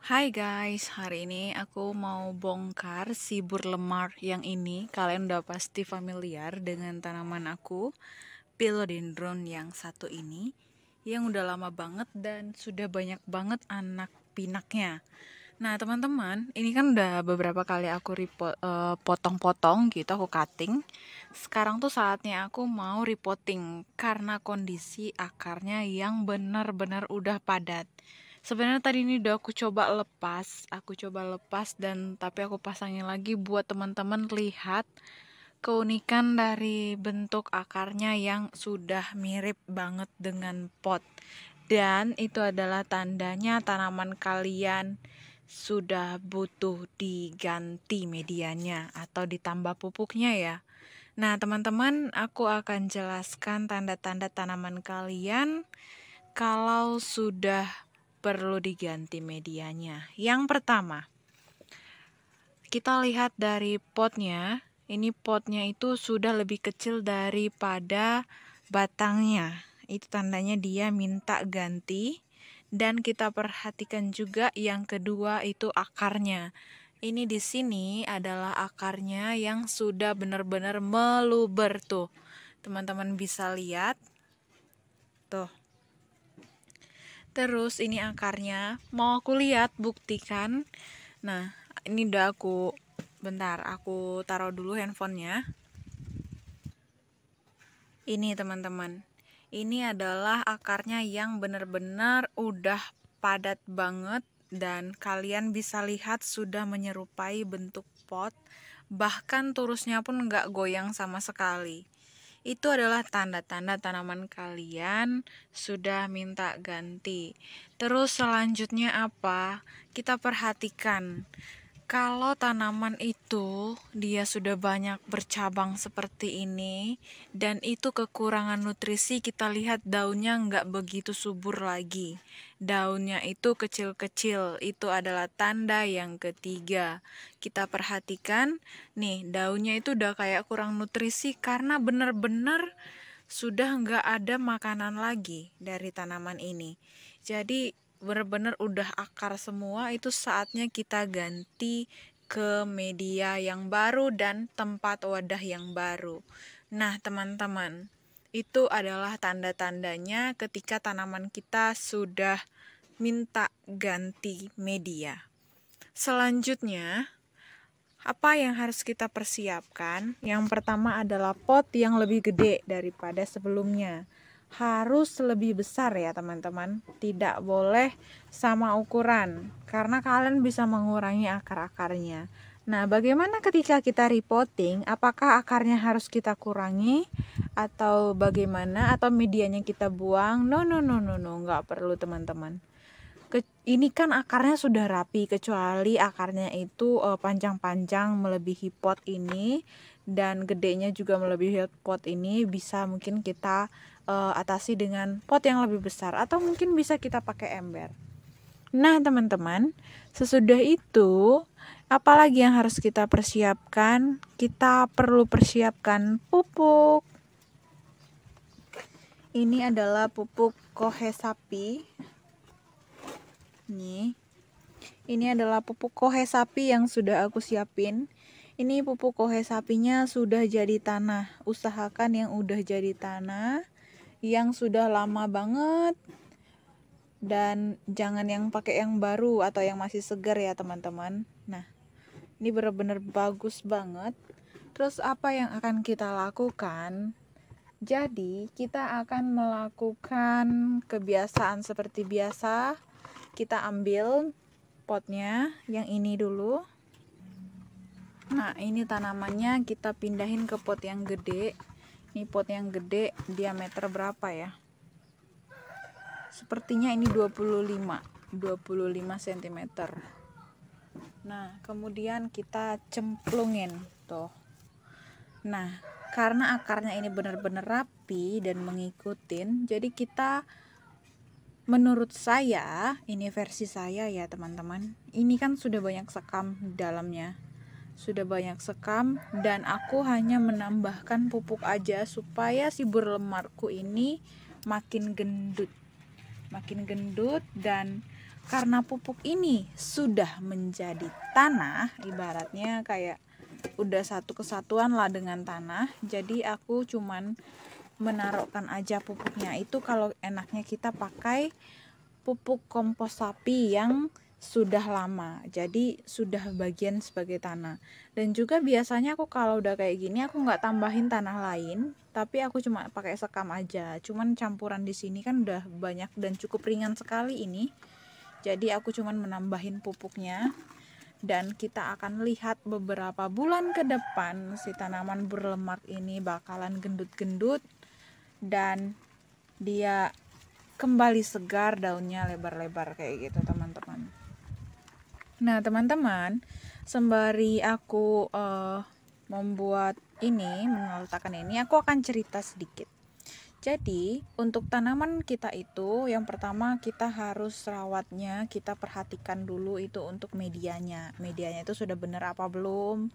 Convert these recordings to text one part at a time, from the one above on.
Hai guys, hari ini aku mau bongkar si burlemar yang ini. Kalian udah pasti familiar dengan tanaman aku, philodendron yang satu ini, yang udah lama banget dan sudah banyak banget anak pinaknya. Nah teman-teman, ini kan udah beberapa kali aku potong-potong gitu, aku cutting. Sekarang tuh saatnya aku mau repotting karena kondisi akarnya yang benar-benar udah padat. Sebenarnya tadi ini udah aku coba lepas dan tapi aku pasangin lagi buat teman-teman lihat keunikan dari bentuk akarnya yang sudah mirip banget dengan pot. Dan itu adalah tandanya tanaman kalian sudah butuh diganti medianya atau ditambah pupuknya ya. Nah, teman-teman, aku akan jelaskan tanda-tanda tanaman kalian kalau sudah perlu diganti medianya. Yang pertama, kita lihat dari potnya. Ini potnya itu sudah lebih kecil daripada batangnya. Itu tandanya dia minta ganti. Dan kita perhatikan juga yang kedua itu akarnya. Ini di sini adalah akarnya yang sudah benar-benar meluber tuh. Teman-teman bisa lihat. Tuh. Terus ini akarnya. Mau aku lihat, buktikan. Nah, ini udah bentar, aku taruh dulu handphonenya. Ini teman-teman. Ini adalah akarnya yang benar-benar udah padat banget dan kalian bisa lihat sudah menyerupai bentuk pot. Bahkan turusnya pun nggak goyang sama sekali. Itu adalah tanda-tanda tanaman kalian sudah minta ganti. Terus selanjutnya apa? Kita perhatikan. Kalau tanaman itu dia sudah banyak bercabang seperti ini dan itu kekurangan nutrisi, kita lihat daunnya nggak begitu subur lagi. Daunnya itu kecil-kecil, itu adalah tanda yang ketiga. Kita perhatikan, nih daunnya itu udah kayak kurang nutrisi karena benar-benar sudah nggak ada makanan lagi dari tanaman ini. Jadi benar-benar udah akar semua, itu saatnya kita ganti ke media yang baru dan tempat wadah yang baru. Nah teman-teman, itu adalah tanda-tandanya ketika tanaman kita sudah minta ganti media. Selanjutnya, apa yang harus kita persiapkan? Yang pertama adalah pot yang lebih gede daripada sebelumnya. Harus lebih besar ya teman-teman. Tidak boleh sama ukuran, karena kalian bisa mengurangi akar-akarnya. Nah, bagaimana ketika kita repotting? Apakah akarnya harus kita kurangi? Atau bagaimana? Atau medianya kita buang? No, nggak perlu teman-teman. Ini kan akarnya sudah rapi, kecuali akarnya itu panjang-panjang melebihi pot ini dan gedenya juga melebihi pot ini, bisa mungkin kita atasi dengan pot yang lebih besar atau mungkin bisa kita pakai ember. Nah teman-teman, sesudah itu apalagi yang harus kita persiapkan? Kita perlu persiapkan pupuk. Ini adalah pupuk kohe sapi. Ini adalah pupuk kohe sapi yang sudah aku siapin. Ini pupuk kohe sapinya sudah jadi tanah. Usahakan yang udah jadi tanah, yang sudah lama banget, dan jangan yang pakai yang baru atau yang masih segar ya teman-teman. Nah, ini benar-benar bagus banget. Terus apa yang akan kita lakukan? Jadi kita akan melakukan kebiasaan seperti biasa. Kita ambil potnya yang ini dulu. Nah ini tanamannya kita pindahin ke pot yang gede. Ini pot yang gede diameter berapa ya? Sepertinya ini 25 cm. Nah kemudian kita cemplungin tuh. Nah karena akarnya ini benar-benar rapi dan mengikutin, jadi kita, menurut saya, ini versi saya ya teman-teman, ini kan sudah banyak sekam di dalamnya, sudah banyak sekam, dan aku hanya menambahkan pupuk aja supaya si burlemarku ini makin gendut dan karena pupuk ini sudah menjadi tanah, ibaratnya kayak udah satu kesatuan lah dengan tanah, jadi aku cuman menaruhkan aja pupuknya. Itu kalau enaknya kita pakai pupuk kompos sapi yang sudah lama, jadi sudah bagian sebagai tanah. Dan juga biasanya aku kalau udah kayak gini aku nggak tambahin tanah lain, tapi aku cuma pakai sekam aja. Cuman campuran di sini kan udah banyak dan cukup ringan sekali ini, jadi aku cuman menambahin pupuknya. Dan kita akan lihat beberapa bulan ke depan si tanaman berlemak ini bakalan gendut-gendut dan dia kembali segar, daunnya lebar-lebar kayak gitu teman-teman. Nah teman-teman, sembari aku membuat ini, meletakkan ini, aku akan cerita sedikit. Jadi untuk tanaman kita itu yang pertama kita harus rawatnya, kita perhatikan dulu itu untuk medianya itu sudah benar apa belum,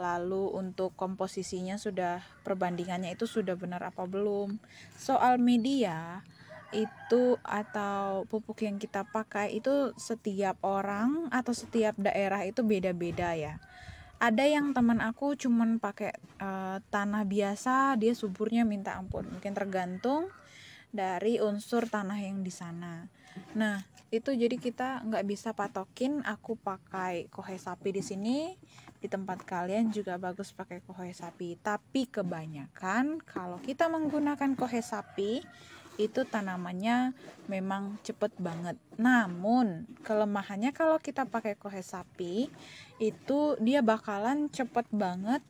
lalu untuk komposisinya sudah, perbandingannya itu sudah benar apa belum. Soal media itu atau pupuk yang kita pakai itu setiap orang atau setiap daerah itu beda-beda ya. Ada yang teman aku cuman pakai tanah biasa, dia suburnya minta ampun. Mungkin tergantung dari unsur tanah yang di sana. Nah, itu jadi kita nggak bisa patokin aku pakai kohe sapi di sini, di tempat kalian juga bagus pakai kohe sapi. Tapi kebanyakan kalau kita menggunakan kohe sapi itu tanamannya memang cepet banget. Namun kelemahannya kalau kita pakai kohe sapi itu dia bakalan cepet banget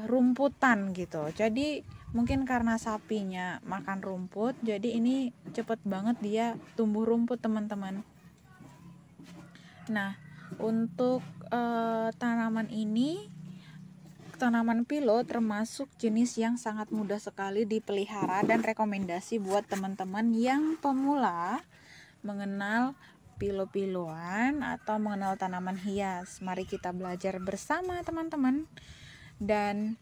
rumputan gitu. Jadi mungkin karena sapinya makan rumput, jadi ini cepet banget dia tumbuh rumput teman-teman. Nah untuk tanaman ini, tanaman pilo termasuk jenis yang sangat mudah sekali dipelihara dan rekomendasi buat teman-teman yang pemula mengenal pilo-piloan atau mengenal tanaman hias. Mari kita belajar bersama teman-teman. Dan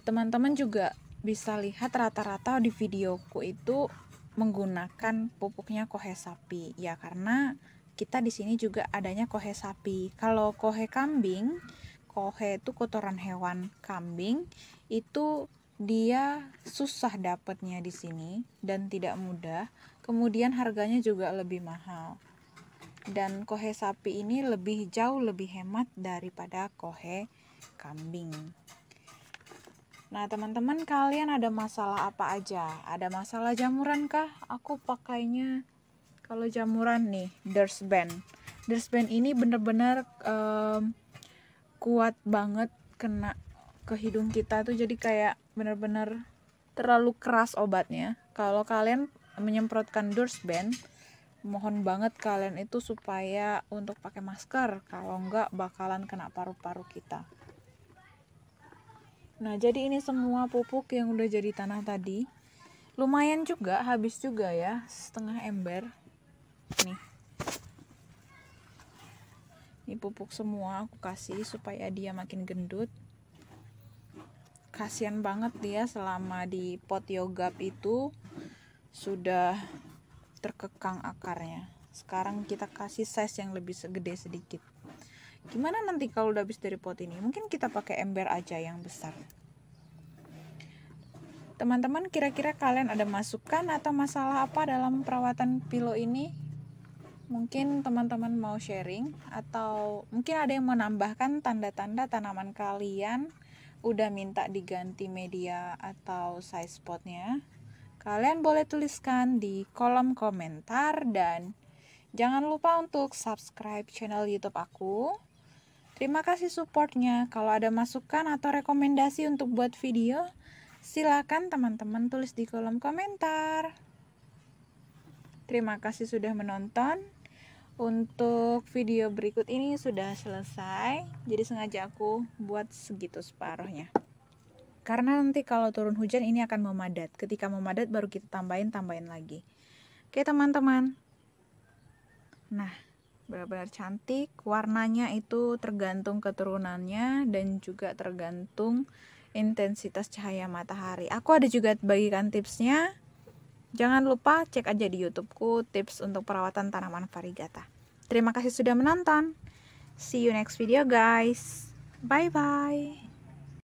teman-teman juga bisa lihat rata-rata di videoku itu menggunakan pupuknya kohe sapi ya, karena kita di sini juga adanya kohe sapi. Kalau kohe kambing, kohe itu kotoran hewan kambing, itu dia susah dapatnya di sini dan tidak mudah. Kemudian harganya juga lebih mahal. Dan kohe sapi ini jauh lebih hemat daripada kohe kambing. Nah teman-teman, kalian ada masalah apa aja? Ada masalah jamuran kah? Aku pakainya kalau jamuran nih Dersban ini bener-bener kuat banget kena ke hidung kita tuh, jadi kayak bener-bener terlalu keras obatnya. Kalau kalian menyemprotkan Dersban, mohon banget kalian itu supaya untuk pakai masker, kalau enggak bakalan kena paru-paru kita. Nah jadi ini semua pupuk yang udah jadi tanah tadi, lumayan juga, habis juga ya, setengah ember nih. Ini pupuk semua aku kasih supaya dia makin gendut. Kasian banget dia selama di pot yogap itu sudah terkekang akarnya. Sekarang kita kasih size yang lebih gede sedikit. Gimana nanti kalau udah habis dari pot ini? Mungkin kita pakai ember aja yang besar. Teman-teman, kira-kira kalian ada masukan atau masalah apa dalam perawatan pilo ini? Mungkin teman-teman mau sharing, atau mungkin ada yang menambahkan tanda-tanda tanaman kalian udah minta diganti media atau size potnya. Kalian boleh tuliskan di kolom komentar dan jangan lupa untuk subscribe channel YouTube aku. Terima kasih supportnya. Kalau ada masukan atau rekomendasi untuk buat video, silakan teman-teman tulis di kolom komentar. Terima kasih sudah menonton. Untuk video berikut ini sudah selesai, jadi sengaja aku buat segitu separuhnya. Karena nanti kalau turun hujan ini akan memadat. Ketika memadat baru kita tambahin lagi. Oke teman-teman. Nah, benar-benar cantik. Warnanya itu tergantung keturunannya dan juga tergantung intensitas cahaya matahari. Aku ada juga bagikan tipsnya. Jangan lupa cek aja di YouTubeku tips untuk perawatan tanaman variegata. Terima kasih sudah menonton. See you next video guys. Bye bye.